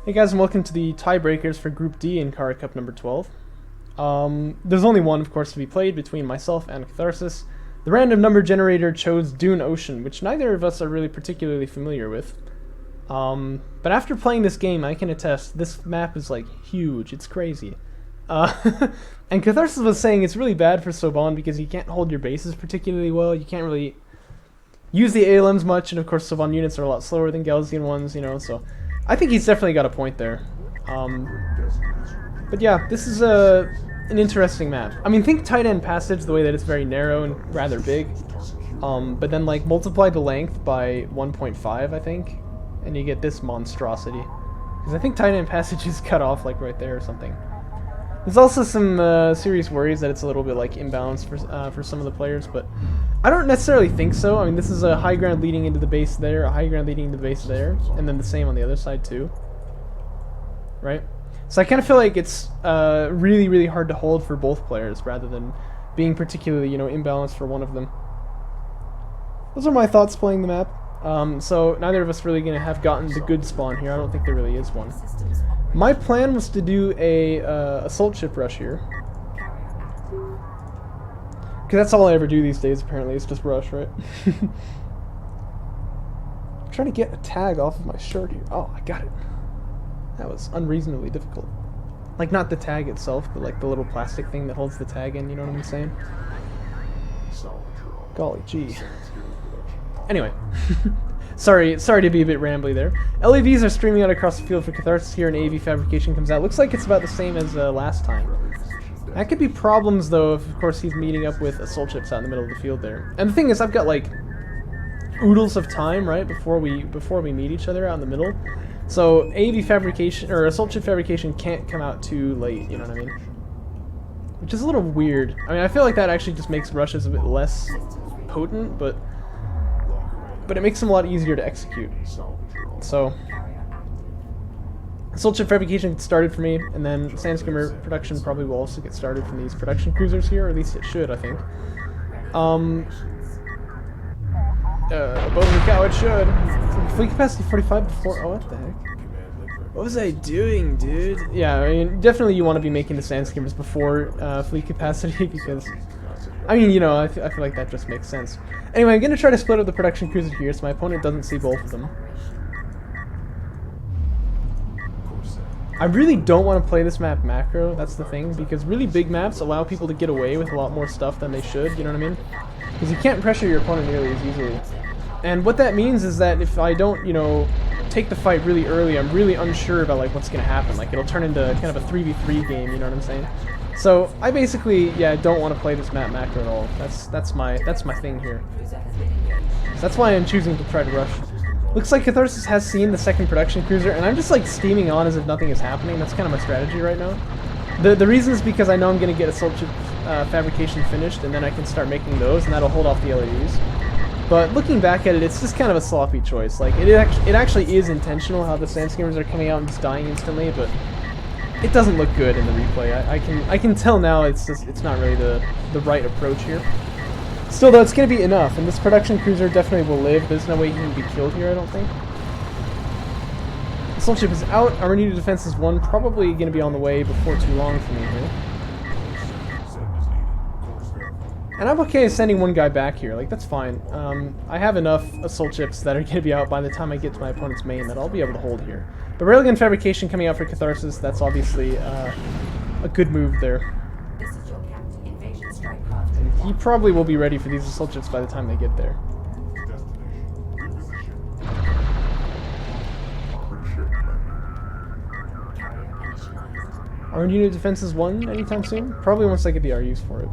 Hey guys, and welcome to the tiebreakers for Group D in Kharak Cup number 12. There's only one, of course, to be played between myself and Catharsis. The random number generator chose Dune Ocean, which neither of us are really particularly familiar with. But after playing this game, I can attest, this map is like huge, it's crazy. And Catharsis was saying it's really bad for Soban because you can't hold your bases particularly well, you can't really use the ALMs much, and of course Soban units are a lot slower than Gaussian ones, you know, so I think he's definitely got a point there. But yeah, this is an interesting map. I mean, think tight end passage the way that it's very narrow and rather big, but then like multiply the length by 1.5, I think, and you get this monstrosity. Because I think tight end passage is cut off like right there or something. There's also some serious worries that it's a little bit like imbalanced for some of the players, but I don't necessarily think so. I mean, this is a high ground leading into the base there, a high ground leading into the base there, and then the same on the other side too. Right? So I kind of feel like it's really, really hard to hold for both players rather than being particularly, you know, imbalanced for one of them. Those are my thoughts playing the map. So neither of us really going to have gotten the good spawn here. I don't think there really is one. My plan was to do a assault ship rush here. Because that's all I ever do these days, apparently. It's just rush, right? I'm trying to get a tag off of my shirt here. Oh, I got it. That was unreasonably difficult. Like, not the tag itself, but like the little plastic thing that holds the tag in, you know what I'm saying? Golly gee. Anyway. Sorry to be a bit rambly there. LAVs are streaming out across the field for Catharsis here, and AV fabrication comes out. Looks like it's about the same as last time. That could be problems, though, if, of course, he's meeting up with assault ships out in the middle of the field there. And the thing is, I've got, like, oodles of time, right, before we meet each other out in the middle. So, AV fabrication, or assault ship fabrication can't come out too late, you know what I mean? Which is a little weird. I mean, I feel like that actually just makes rushes a bit less potent, but it makes them a lot easier to execute. So, assault ship fabrication started for me, and then Sandskimmer production probably will also get started from these production cruisers here, or at least it should, I think. Above the cow, it should. Fleet capacity 45 before. Oh, what the heck? What was I doing, dude? Yeah, I mean, definitely you want to be making the Sandskimmers before fleet capacity because, I mean, you know, I feel like that just makes sense. Anyway, I'm going to try to split up the production cruiser here so my opponent doesn't see both of them. I really don't want to play this map macro, that's the thing, because really big maps allow people to get away with a lot more stuff than they should, you know what I mean? Because you can't pressure your opponent nearly as easily. And what that means is that if I don't, you know, take the fight really early, I'm really unsure about like what's going to happen. Like, it'll turn into kind of a 3v3 game, you know what I'm saying? So, I basically, yeah, don't want to play this map macro at all. That's my thing here. So that's why I'm choosing to try to rush. Looks like Catharsis has seen the second production cruiser, and I'm just like steaming on as if nothing is happening. That's kind of my strategy right now. The reason is because I know I'm going to get assault ship fabrication finished, and then I can start making those, and that'll hold off the LAUs. But looking back at it, it's just kind of a sloppy choice. Like, it actually is intentional how the Sandskimmers are coming out and just dying instantly, but it doesn't look good in the replay. I can tell now it's not really the right approach here. Still, though, it's going to be enough, and this production cruiser definitely will live. There's no way he can be killed here, I don't think. Assault ship is out. Our new defense is 1. Probably going to be on the way before too long for me here. And I'm okay sending one guy back here. Like, that's fine. I have enough assault ships that are going to be out by the time I get to my opponent's main that I'll be able to hold here. But railgun fabrication coming out for Catharsis, that's obviously a good move there. And he probably will be ready for these assault ships by the time they get there. Our unit defense is 1 anytime soon? Probably once I get the RUs for it.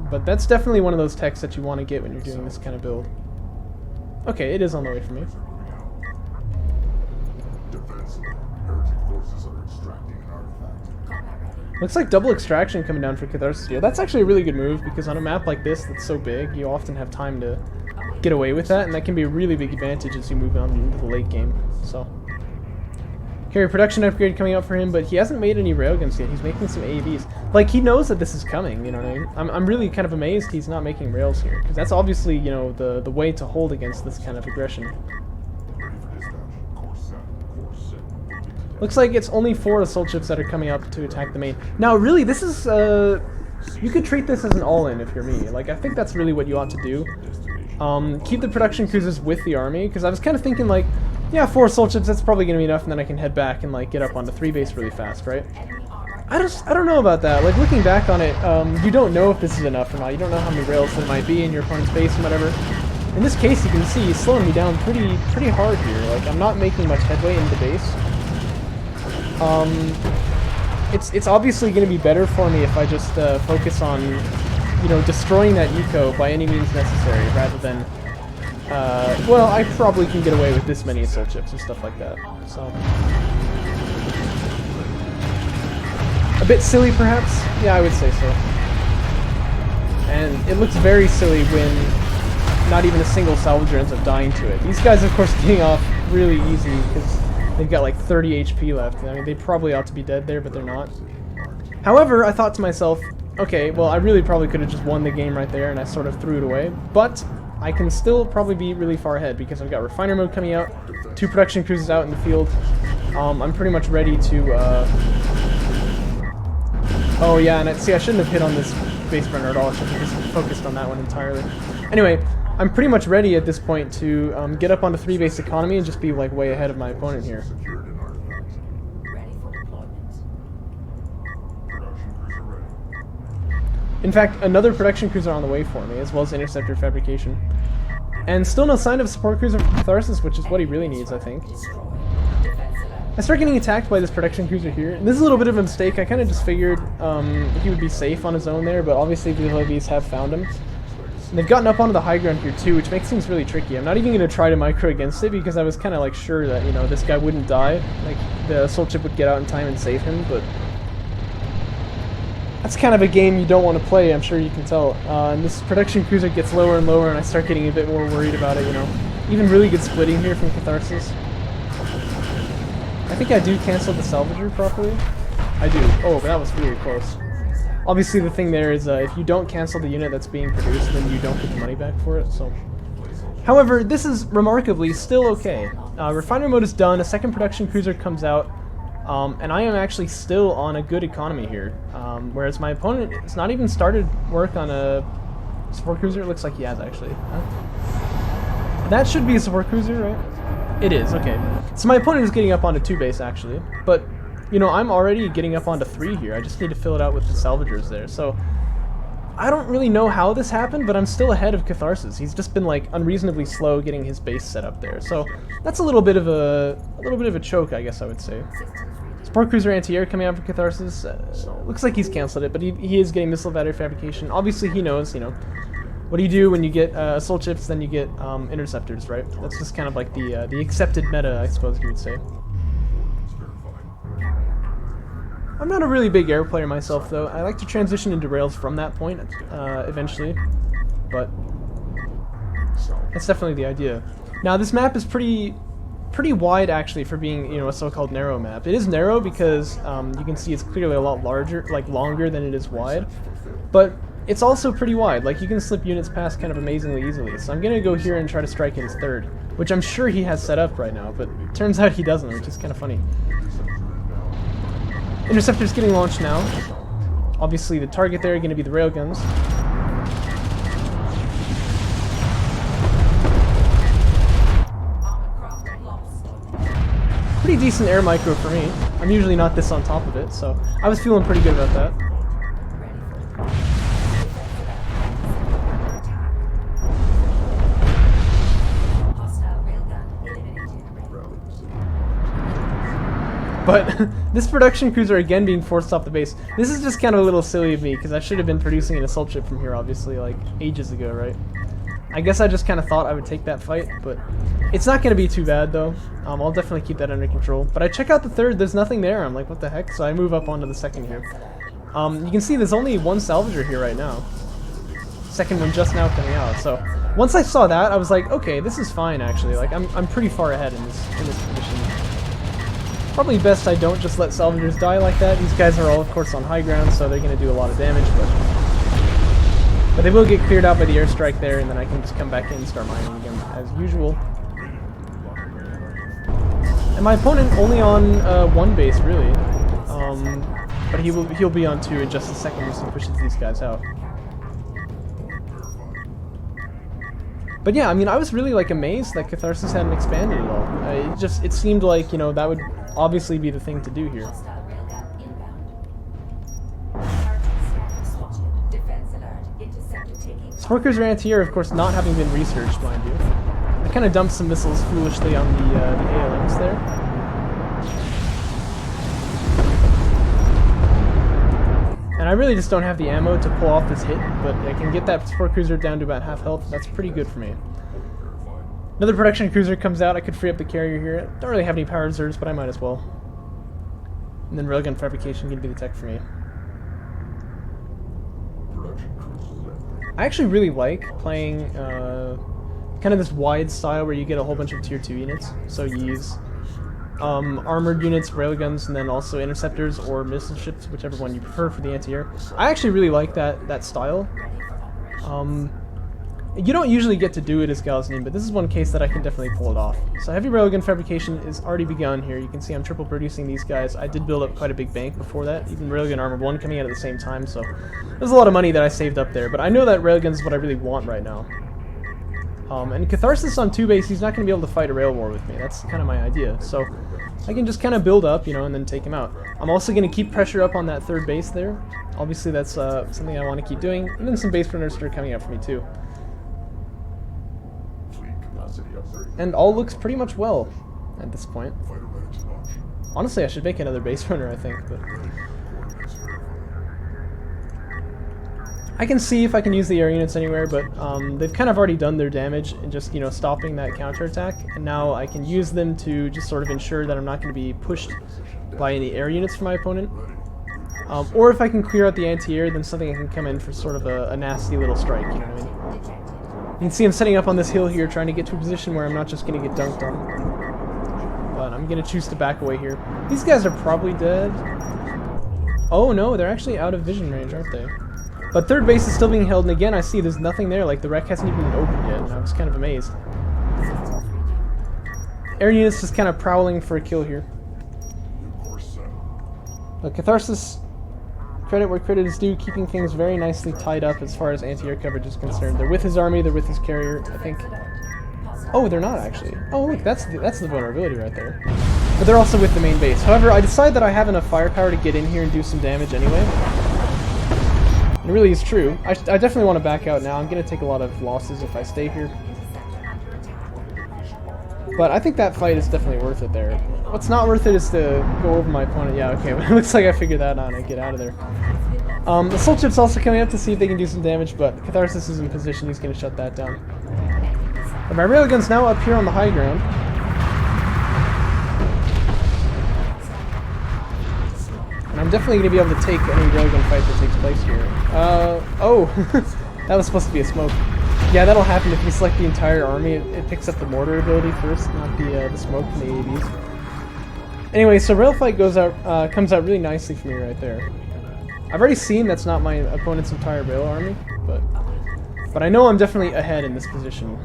But that's definitely one of those techs that you want to get when you're doing this kind of build. Okay, it is on the way for me. Looks like double extraction coming down for Catharsis here. That's actually a really good move, because on a map like this that's so big, you often have time to get away with that, and that can be a really big advantage as you move on into the late game. So, carrier production upgrade coming out for him, but he hasn't made any railguns yet. He's making some AVs. Like, he knows that this is coming, you know what I mean? I'm really kind of amazed he's not making rails here, because that's obviously, you know, the way to hold against this kind of aggression. Looks like it's only 4 assault ships that are coming up to attack the main. Now, really, this is, you could treat this as an all-in if you're me. Like, I think that's really what you ought to do. Keep the production cruisers with the army, because I was kind of thinking, like, yeah, 4 assault ships, that's probably going to be enough, and then I can head back and, like, get up onto 3 base really fast, right? I don't know about that. Like, looking back on it, you don't know if this is enough or not. You don't know how many rails there might be in your opponent's base and whatever. In this case, you can see he's slowing me down pretty hard here. Like, I'm not making much headway in the base. It's obviously going to be better for me if I just focus on, you know, destroying that eco by any means necessary, rather than, well, I probably can get away with this many assault ships or stuff like that. So, a bit silly, perhaps? Yeah, I would say so. And it looks very silly when not even a single salvager ends up dying to it. These guys, of course, getting off really easy because they've got like 30 HP left. I mean, they probably ought to be dead there, but they're not. However, I thought to myself, okay, well, I really probably could have just won the game right there, and I sort of threw it away. But I can still probably be really far ahead because I've got refiner mode coming out, 2 production cruisers out in the field. I'm pretty much ready to, oh yeah, and see, I shouldn't have hit on this base burner at all. I should have just focused on that one entirely. Anyway, I'm pretty much ready at this point to get up onto 3 base economy and just be like way ahead of my opponent here. In fact, another production cruiser on the way for me, as well as interceptor fabrication. And still no sign of a support cruiser from Catharsis, which is what he really needs, I think. I start getting attacked by this production cruiser here. And this is a little bit of a mistake. I kind of just figured he would be safe on his own there, but obviously the levies have found him. And they've gotten up onto the high ground here too, which makes things really tricky. I'm not even going to try to micro against it because I was kind of like sure that, you know, this guy wouldn't die. Like, the assault ship would get out in time and save him, but that's kind of a game you don't want to play, I'm sure you can tell. And this production cruiser gets lower and lower, and I start getting a bit more worried about it, you know. Even really good splitting here from Catharsis. I think I do cancel the salvager properly. I do. Oh, but that was really close. Obviously, the thing there is if you don't cancel the unit that's being produced, then you don't get the money back for it, so. However, this is remarkably still okay. Refiner mode is done, a second production cruiser comes out, and I am actually still on a good economy here. Whereas my opponent has not even started work on a support cruiser. It looks like he has, actually. Huh? That should be a support cruiser, right? It is, okay. So my opponent is getting up onto 2 base, actually. But, you know, I'm already getting up onto 3 here. I just need to fill it out with the salvagers there. So, I don't really know how this happened, but I'm still ahead of Catharsis. He's just been, like, unreasonably slow getting his base set up there. So, that's a little bit of a choke, I guess I would say. Support cruiser anti-air coming out for Catharsis. Looks like he's canceled it, but he is getting missile battery fabrication. Obviously, he knows, you know. What do you do when you get assault ships, then you get interceptors, right? That's just kind of like the accepted meta, I suppose you would say. I'm not a really big air player myself, though. I like to transition into rails from that point, eventually. But that's definitely the idea. Now, this map is pretty wide, actually, for being, you know, a so-called narrow map. It is narrow because you can see it's clearly a lot larger, like longer than it is wide. But it's also pretty wide, like you can slip units past kind of amazingly easily. So I'm gonna go here and try to strike his 3rd, which I'm sure he has set up right now, but it turns out he doesn't, which is kind of funny. Interceptor's getting launched now. Obviously the target there are gonna be the railguns. Pretty decent air micro for me. I'm usually not this on top of it, so I was feeling pretty good about that. But this production cruiser again being forced off the base. This is just kind of a little silly of me because I should have been producing an assault ship from here, obviously, like ages ago, right? I guess I just kind of thought I would take that fight, but it's not going to be too bad though. I'll definitely keep that under control. But I check out the 3rd, there's nothing there. I'm like, what the heck? So I move up onto the 2nd here. You can see there's only 1 salvager here right now. 2nd one just now coming out. So once I saw that, I was like, okay, this is fine actually. Like I'm pretty far ahead in this position. Probably best I don't just let salvagers die like that. These guys are all, of course, on high ground, so they're going to do a lot of damage, but they will get cleared out by the airstrike there, and then I can just come back in and start mining again, as usual. And my opponent only on one base, really. But he'll be on two in just a second once he pushes these guys out. But yeah, I mean, I was really like amazed that Catharsis hadn't expanded at all. It seemed like, you know, that would obviously be the thing to do here. Sport Cruiser anti-air, of course, not having been researched, mind you. I kind of dumped some missiles foolishly on the ALMs there. And I really just don't have the ammo to pull off this hit, but I can get that Sport Cruiser down to about half health. That's pretty good for me. Another production cruiser comes out. I could free up the carrier here. Don't really have any power reserves, but I might as well. And then railgun fabrication can be the tech for me. I actually really like playing kind of this wide style where you get a whole bunch of tier 2 units. So you use armored units, railguns, and then also interceptors or missile ships, whichever one you prefer for the anti-air. I actually really like that style. You don't usually get to do it as Galzanine, but this is one case that I can definitely pull it off. So heavy railgun fabrication is already begun here. You can see I'm triple producing these guys. I did build up quite a big bank before that, even railgun armor 1 coming out at the same time, so there's a lot of money that I saved up there, but I know that railguns is what I really want right now. And Catharsis on 2 base, he's not going to be able to fight a rail war with me. That's kind of my idea. So I can just kind of build up, you know, and then take him out. I'm also going to keep pressure up on that 3rd base there. Obviously that's something I want to keep doing. And then some base runners start coming out for me too. And all looks pretty much well at this point. Honestly, I should make another base runner, I think, but I can see if I can use the air units anywhere, but they've kind of already done their damage in just, you know, stopping that counterattack, and now I can use them to just sort of ensure that I'm not going to be pushed by any air units from my opponent. Or if I can clear out the anti-air, then something can come in for sort of a nasty little strike, you know what I mean? You can see I'm setting up on this hill here, trying to get to a position where I'm not just going to get dunked on. But I'm going to choose to back away here. These guys are probably dead. Oh no, they're actually out of vision range, aren't they? But 3rd base is still being held, and again I see there's nothing there, like the wreck hasn't even been opened yet, and I was kind of amazed. Air units just kind of prowling for a kill here. But Catharsis, credit where credit is due, keeping things very nicely tied up as far as anti-air coverage is concerned. They're with his army, they're with his carrier, I think. Oh, they're not actually. Oh look, that's the vulnerability right there. But they're also with the main base. However, I decide that I have enough firepower to get in here and do some damage anyway. It really is true. I definitely want to back out now. I'm going to take a lot of losses if I stay here. But I think that fight is definitely worth it there. What's not worth it is to go over my opponent. Yeah, okay, it looks like I figured that out and I get out of there. The Soul Chip's also coming up to see if they can do some damage, but Catharsis is in position. He's going to shut that down. But my railgun's now up here on the high ground. And I'm definitely going to be able to take any railgun fight that takes place here. Oh, that was supposed to be a smoke. Yeah, that'll happen if you select the entire army. It picks up the mortar ability first, not the smoke from the AAVs. Anyway, so rail fight comes out really nicely for me right there. I've already seen that's not my opponent's entire rail army, but I know I'm definitely ahead in this position.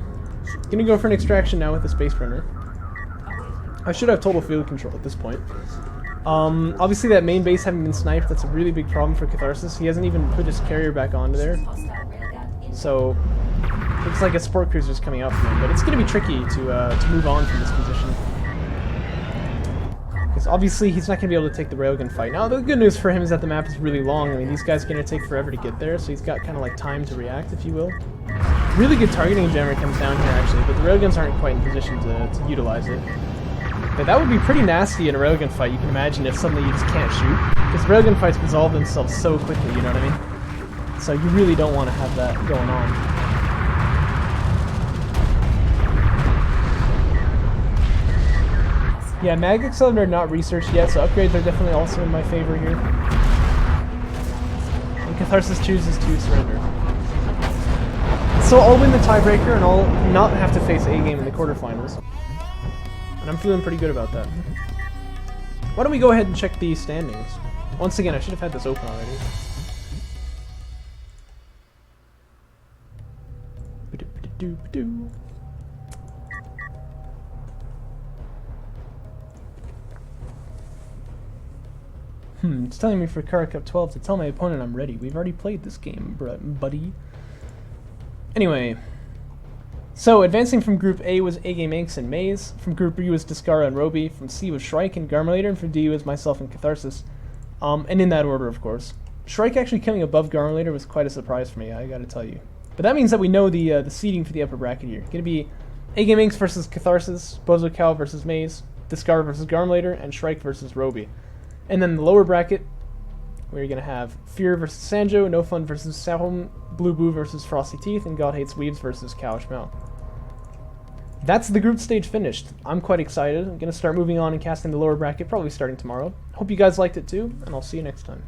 Gonna go for an extraction now with the Space Runner. I should have total field control at this point. Obviously that main base having been sniped, that's a really big problem for Catharsis. He hasn't even put his carrier back onto there. So, looks like a Sport Cruiser's coming out for me, but it's going to be tricky to move on from this position. Because obviously he's not going to be able to take the railgun fight. Now the good news for him is that the map is really long. I mean, these guys are going to take forever to get there, so he's got kind of like time to react, if you will. Really good targeting jammer comes down here actually, but the railguns aren't quite in position to utilize it. But that would be pretty nasty in a railgun fight, you can imagine, if suddenly you just can't shoot. Because railgun fights resolve themselves so quickly, you know what I mean? So you really don't want to have that going on. Yeah, Mag Accelerator not researched yet, so upgrades are definitely also in my favor here. And Catharsis chooses to surrender. So I'll win the tiebreaker and I'll not have to face A-game in the quarterfinals. And I'm feeling pretty good about that. Why don't we go ahead and check the standings? Once again, I should have had this open already. It's telling me for Kharak up 12 to tell my opponent I'm ready. We've already played this game, buddy. Anyway, so advancing from Group A was A-Game Inks and Maze. From Group B was Discara and Roby. From C was Shrike and Garmulator. And from D was myself and Catharsis. And in that order, of course. Shrike actually coming above Garmulator was quite a surprise for me, I gotta tell you. But that means that we know the seeding for the upper bracket here. Gonna be A-Game Inks versus Catharsis, Bozo Cow versus Maze, Discara versus Garmulator, and Shrike versus Roby. And then the lower bracket, we're going to have Fear versus Sanjo, No Fun versus Sahum, Blue Boo versus Frosty Teeth, and God Hates Weaves versus Cowish Mel. That's the group stage finished. I'm quite excited. I'm going to start moving on and casting the lower bracket, probably starting tomorrow. Hope you guys liked it too, and I'll see you next time.